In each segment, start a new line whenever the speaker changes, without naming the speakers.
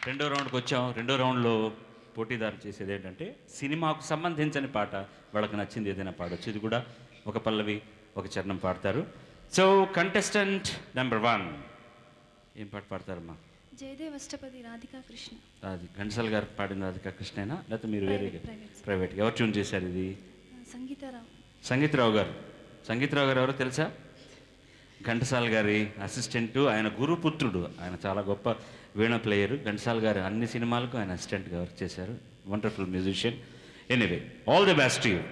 రెండో రౌండ్కి వచ్చాం. రెండో రౌండ్లో పోటీదారు చేసేది ఏంటంటే సినిమాకు సంబంధించిన పాట వాళ్ళకి నచ్చింది ఏదైనా పాడొచ్చు. ఇది కూడా ఒక పల్లవి ఒక చరణం పాడతారు. సో కంటెస్టెంట్ నెంబర్ 1 ఏం పాట పాడతారమ్మా?
జయదేవ్ అష్టపది రాధికా కృష్ణ.
అది ఘంటసాల గారు పాడిన రాధికా కృష్ణేనా లేకపోతే మీరు వేరే ప్రైవేట్? ఎవరు ట్యూన్ చేశారు ఇది? సంగీతరావు గారు. సంగీతరావు గారు ఎవరో తెలుసా? ఘంటసాల గారి అసిస్టెంటు, ఆయన గురుపుత్రుడు. ఆయన చాలా గొప్ప వీణ ప్లేయరు. ఘంటసాల గారు అన్ని సినిమాలకు ఆయన అసిస్టెంట్గా వర్క్ చేశారు. Wonderful musician. Anyway, all the best to you.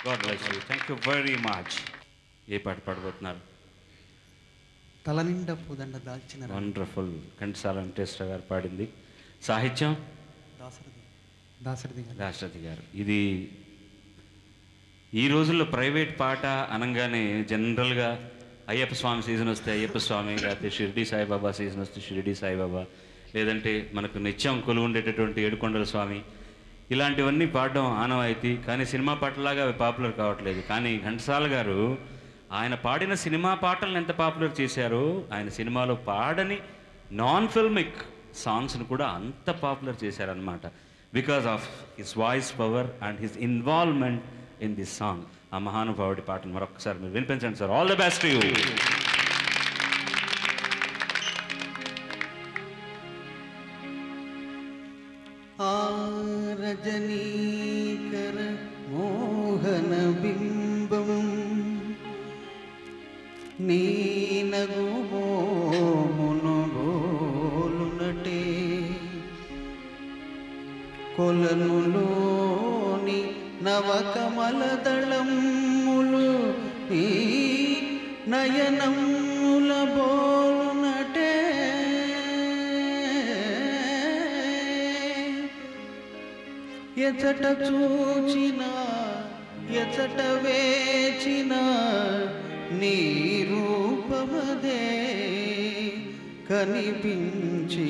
God bless you. Thank you very much. ఏ పాట పాడబోతున్నారు?
తలనిండా పూదండ దాల్చిన.
వండర్ఫుల్. ఘంటసాల వెంకటేశ్వర గారు పాడింది. సాహిత్యం దాశరథి గారు. ఇది ఈ రోజుల్లో ప్రైవేట్ పాట అనగానే జనరల్గా అయ్యప్ప స్వామి సీజన్ వస్తే అయ్యప్ప స్వామి, లేకపోతే షిరిడి సాయిబాబా సీజన్ వస్తే షిరిడి సాయిబాబా, లేదంటే మనకు నిత్యం కొలువు ఉండేటటువంటి ఏడుకొండల స్వామి, ఇలాంటివన్నీ పాడడం ఆనవాయితీ. కానీ సినిమా పాటలాగా అవి పాపులర్ కావట్లేదు. కానీ ఘంటసాల గారు ఆయన పాడిన సినిమా పాటలను ఎంత పాపులర్ చేశారో, ఆయన సినిమాలో పాడని నాన్ ఫిల్మిక్ సాంగ్స్ను కూడా అంత పాపులర్ చేశారనమాట. Because of his voice power and his involvement in this song. ఆ మహానుభావుడి పాటను మరొకసారి మీరు వినిపించండి sir. All the best to you.
రజనీకర మోహన బింబం నీనగు మోమునుగోలునటే కొలనులోని నవకమలదళములు ఈ నయనముల బోలునటే ఎచట చూచిన ఎచట వేచిన నీ రూపమదే కనిపించినదే.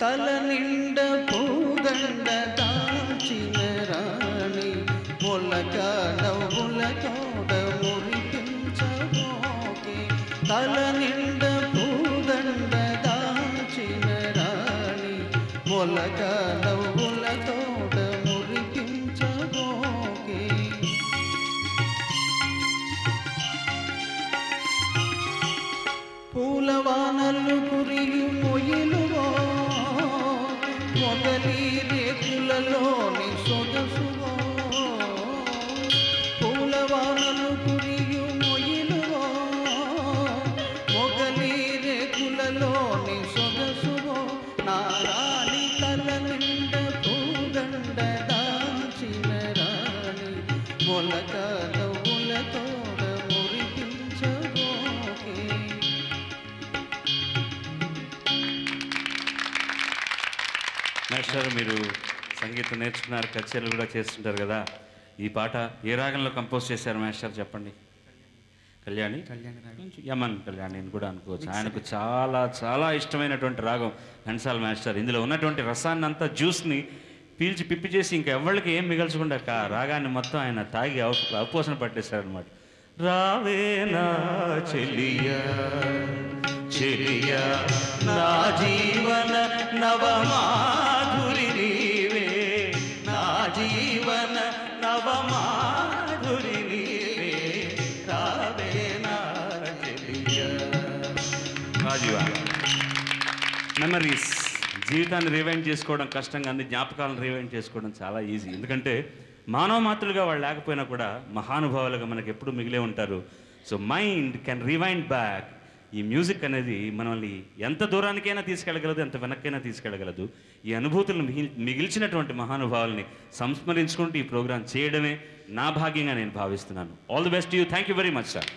తల నిండ పూదండ దాల్చిన రాణి మొలక నవ్వుల తోడ మురిపించబోకే. తల నిండ పూదండ దాల్చిన రాణి మొలక నవ్వుల తోడ మురిపించబోకే. పూలవానలు కురియు మొయిలువో మొగలి రేకులలోని సొగసువో. పూలవానలు కురియు మొయిలువో మొగలి రేకులలోని సొగసువో. నా
మాస్టర్ మీరు సంగీతం నేర్చుకున్నారు, కచేరీలు కూడా చేస్తుంటారు కదా. ఈ పాట ఏ రాగంలో కంపోజ్ చేశారు మాస్టర్ చెప్పండి? కళ్యాణి, యమన్ కళ్యాణి అని కూడా అనుకోవచ్చు. ఆయనకు చాలా చాలా ఇష్టమైనటువంటి రాగం ఘంటసాల మాస్టర్. ఇందులో ఉన్నటువంటి రసాన్ని అంతా, జ్యూస్ని పీల్చి పిప్పి చేసి ఇంకా ఎవరికి ఏం మిగల్చకుండా రాగాన్ని మొత్తం ఆయన తాగి అవపోసన పట్టేశారనమాట. రావేనా చెలియా చెలియా నా జీవన నవమాధురి నీవే, నా జీవన నవమాధురి నీవే, రావేనా చెలియా. రాజీవా మెమరీస్, జీవితాన్ని రివైండ్ చేసుకోవడం కష్టంగా, అన్ని జ్ఞాపకాలను రివైండ్ చేసుకోవడం చాలా ఈజీ. ఎందుకంటే మానవ మాతృలుగా వాళ్ళు లేకపోయినా కూడా మహానుభావులుగా మనకు ఎప్పుడు మిగిలే ఉంటారు. So mind can rewind back. ఈ మ్యూజిక్ అనేది మనల్ని ఎంత దూరానికైనా తీసుకెళ్ళగలదు, ఎంత వెనక్కైనా తీసుకెళ్ళగలదు. ఈ అనుభూతులను మిగిల్చినటువంటి మహానుభావుల్ని సంస్మరించుకుంటూ ఈ ప్రోగ్రాం చేయడమే నా భాగ్యంగా నేను భావిస్తున్నాను. All the best you. Thank you very much sir.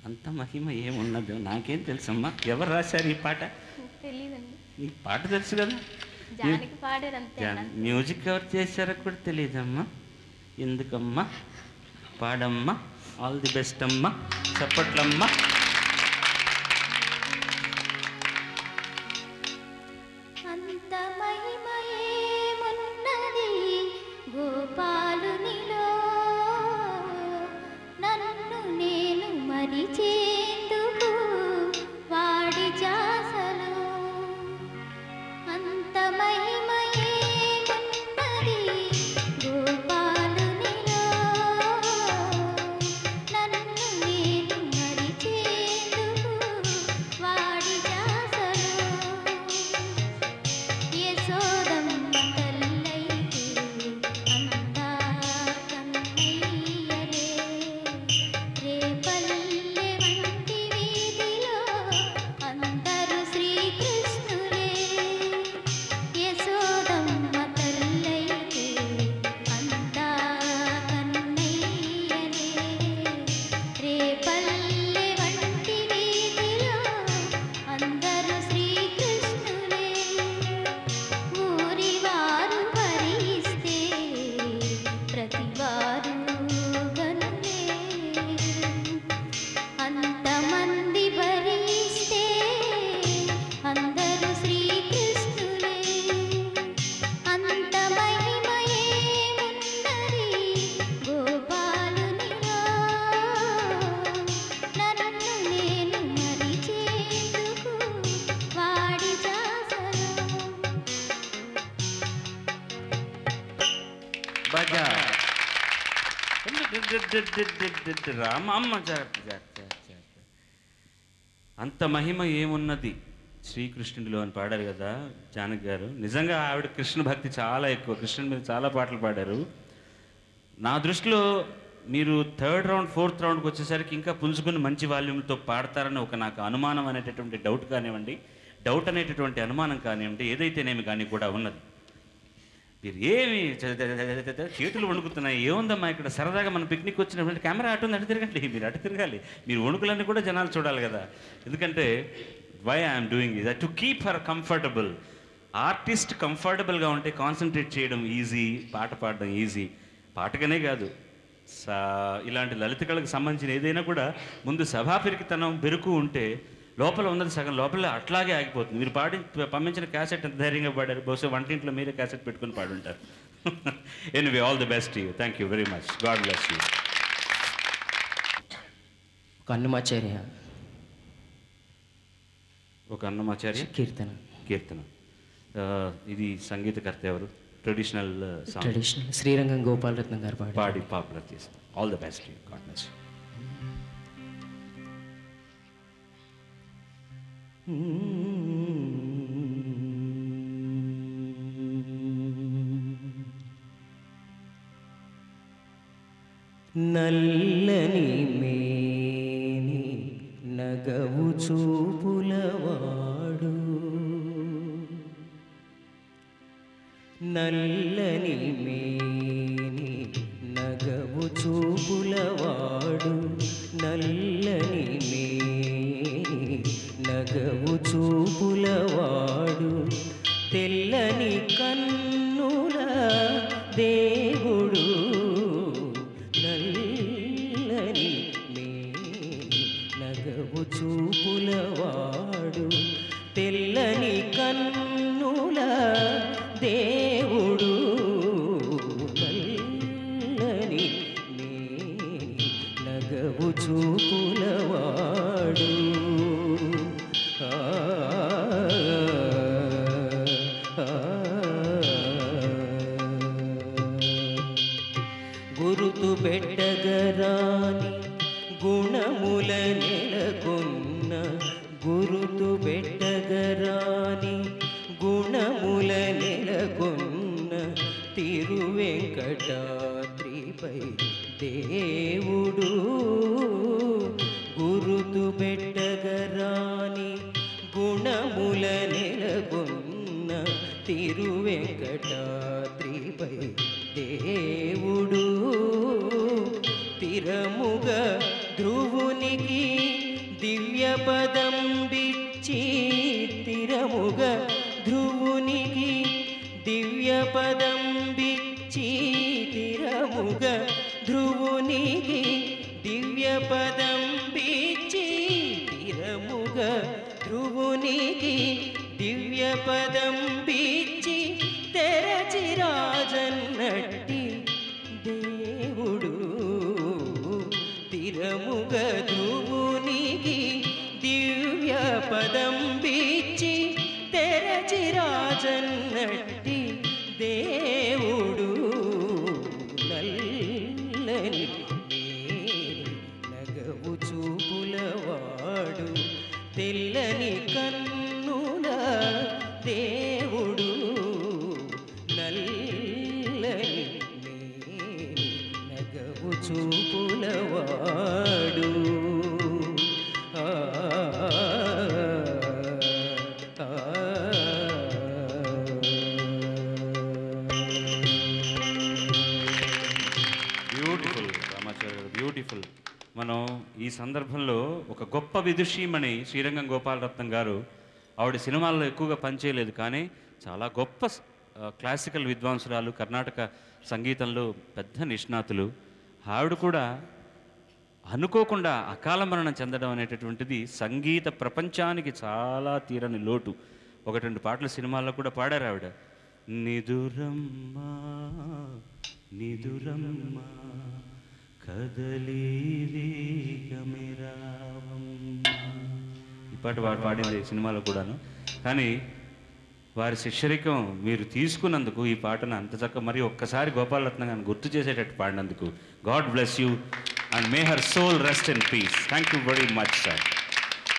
అంత మహిమ ఏమున్నదో నాకేం తెలుసమ్మా. ఎవరు రాశారు ఈ పాట?
తెలీదండి.
ఈ పాట తెలుసు కదా, మ్యూజిక్ ఎవరు చేశారో కూడా తెలియదమ్మా. ఎందుకమ్మా? పాడమ్మా. ఆల్ ది బెస్ట్ అమ్మా. చప్పట్లమ్మా.
అంత మహిమయేమున్నది గోపాలునిలో, నన్ను నేను మరిచేందుకు వాడి జాసలో. అంత మహిమయేమున్నది గోపాలునిలో, నన్ను నేను మరిచేందుకు వాడి జాసలో. యశోదమ్మ తల్లైతే అంతా కన్నయ్యలే, రేపల్లె వంటి వీధిలో అందరూ శ్రీకృష్ణులే. యశోదమ్మ తల్లైతే అంతా కన్నయ్యలే, రేపల్లె వంటి వీధిలో అందరూ శ్రీకృష్ణులే. ఊరివారు భరిస్తే ప్రతివారు గనులే, అంతమంది భరిస్తే అందరూ శ్రీకృష్ణులే. అంత మహిమయేమున్నది గోపాలునిలో, నన్ను నేను మరిచేందుకు వాడి జాసలో.
బజా రామమ్మ. అంత మహిమ ఏమున్నది శ్రీకృష్ణుడిలో అని పాడారు కదా జానకి గారు. నిజంగా ఆవిడ కృష్ణ భక్తి చాలా ఎక్కువ, కృష్ణుడి మీద చాలా పాటలు పాడారు. నా దృష్టిలో మీరు థర్డ్ రౌండ్ ఫోర్త్ రౌండ్కి వచ్చేసరికి ఇంకా పుంజుకుని మంచి వాల్యూమ్తో పాడతారని ఒక నాకు అనుమానం అనేటటువంటి డౌట్ కానివ్వండి, డౌట్ అనేటటువంటి అనుమానం కానివ్వండి, ఏదైతేనేమి కానీ కూడా ఉన్నది. మీరు ఏమి చేతులు వణుకుతున్నాయి, ఏముందమ్మా ఇక్కడ సరదాగా మన పిక్నిక్ వచ్చినటువంటి కెమెరా అటు అటు తిరగండి, మీరు అటు తిరగాలి. మీరు వణుకులన్నీ కూడా జనాలు చూడాలి కదా. ఎందుకంటే why I'm doing is to keep her comfortable. Artist కంఫర్టబుల్గా ఉంటే కాన్సన్ట్రేట్ చేయడం ఈజీ, పాట పాడడం ఈజీ. పాటగానే కాదు, ఇలాంటి లలిత కళకు సంబంధించిన ఏదైనా కూడా ముందు సభాపిరికితనం బెరుకు ఉంటే లోపల ఉన్నది సగం లోపల అట్లాగే ఆగిపోతుంది. మీరు పంపించిన క్యాసెట్ ఎంత ధైర్యంగా పాడారు, బహుశా వంటింట్లో మీరే క్యాసెట్ పెట్టుకుని పాడుంటారు. Anyway all the best you. Thank you very much. God bless you.
ఒక అన్నమాచార్య,
ఒక అన్నమాచార్య
కీర్తన.
కీర్తన ఇది సంగీతకర్త ఎవరు? ట్రెడిషనల్
శ్రీరంగం గోపాలరత్నం గారు
పాడి పాపులర్ చేస్తారు. All the best you. God bless you.
నల్లని మేని నగవు చూపులవాడు, నల్లని మేని నగవు చూపులవాడు, నగవు చూపులవాడు గురుతు బెట్టగరాని గుణముల నెలకొన్న గురుతు బెట్టగరాని గుణముల నెలకొన్న తిరువెంకటాద్రిపై దేవుడు గురుతు బెట్టగరాని గుణముల నెలకొన్న తిరువెంకటాద్రిపై దేవుడు తిరముగ ధ్రువునికి దివ్య పదం బిచ్చి తిరముగ ధ్రువునికి దివ్య పదం బిచ్చి తిరముగ ధ్రువునికి దివ్య పదం బిచ్చి తిరముగ ధ్రువునికి దివ్య పదం బిచ్చి తెరచిరాజన్నట్టి దేవుడు తిరముగ ధ్రువునికి దివ్య పదం బిచ్చి తెరచిరాజన్నట్టి దేవుడు నల్లని నగవు చూపులవాడు తెల్లని కన్నుల దేవుడు నల్లని నగవు చూపులవాడు
బ్యూటిఫుల్ రామాచార్య గారు, బ్యూటిఫుల్. మనం ఈ సందర్భంలో ఒక గొప్ప విదుషీమణి శ్రీరంగం గోపాలరత్నం గారు, ఆవిడ సినిమాల్లో ఎక్కువగా పనిచేయలేదు కానీ చాలా గొప్ప క్లాసికల్ విద్వాంసురాలు, కర్ణాటక సంగీతంలో పెద్ద నిష్ణాతులు. ఆవిడ కూడా అనుకోకుండా అకాల మరణం చెందడం అనేటటువంటిది సంగీత ప్రపంచానికి చాలా తీరని లోటు. ఒకటి రెండు పాటలు సినిమాల్లో కూడా పాడారు ఆవిడ. నిదురమ్మా నిదురమ్మా కదలీరేగమిరావమ్మా, ఈ పాట పాడింది సినిమాలో కూడాను. కానీ వారి శిష్యరికం మీరు తీసుకున్నందుకు ఈ పాటను అంత చక్కగా మరి ఒక్కసారి గోపాలరత్నం గారిని గుర్తు చేసేటట్టు పాడినందుకు God bless you and may her soul rest in peace. Thank you very much sir.